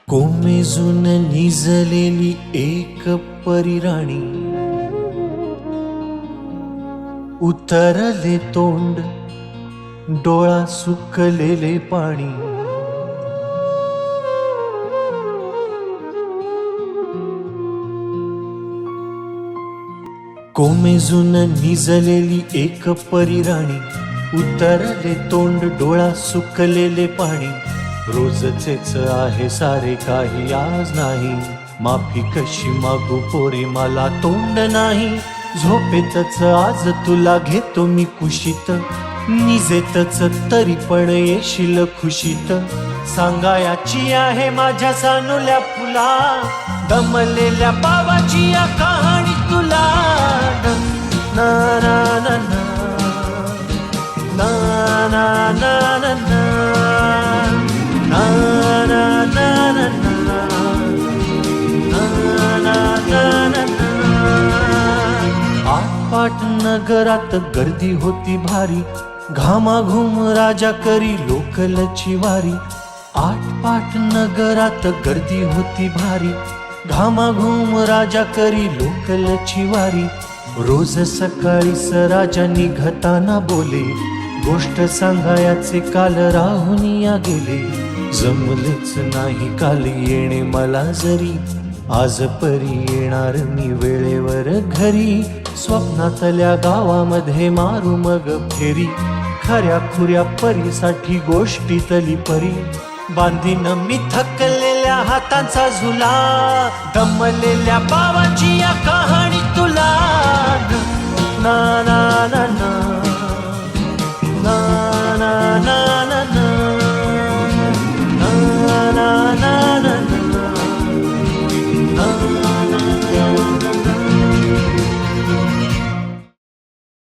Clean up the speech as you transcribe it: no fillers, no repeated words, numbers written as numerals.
कोमेजून निजलेली एक परिराणी, उतरले तोंड डोळा सुकलेले पाणी। कोमेजून निजलेली एक परिराणी, उतरले तोंड डोळा सुकलेले पाणी। रोजचेच आहे सारे काही आज नाही, माफी कशी मागू पोरी मला तोंड नाही। झोपेतच आज तुला घेतो मी कुशीत, निजेतच तरी पण येशील खुशीत। सांगायाची आहे माझ्या सानुल्या फुला, दमलेल्या बाबाची या कहाणी तुला। ना ना ना ना ना ना ना ना ना आटपाट नगरात गर्दी होती भारी, घामाघूम राजा करी लोकलची वारी। आटपाट नगरात गर्दी होती भारी, घामाघूम राजा करी लोकलची वारी। रोज सकाळीच राजा निघताना बोले, गोष्ट सांगायाचे काल राहुनिया गेले। जमलेच नाही काल येणे मला जरी, आज परी येणार मी वेळेवर घरी। स्वप्नातल्या गावामध्ये मारू मग फेरी, खऱ्या खुऱ्या परीसाठी गोष्टीतली परी। बांधीन मी थकलेल्या हातांचा झुला, दमलेल्या बाबाची या कहाणी तुला। ना ना ना ना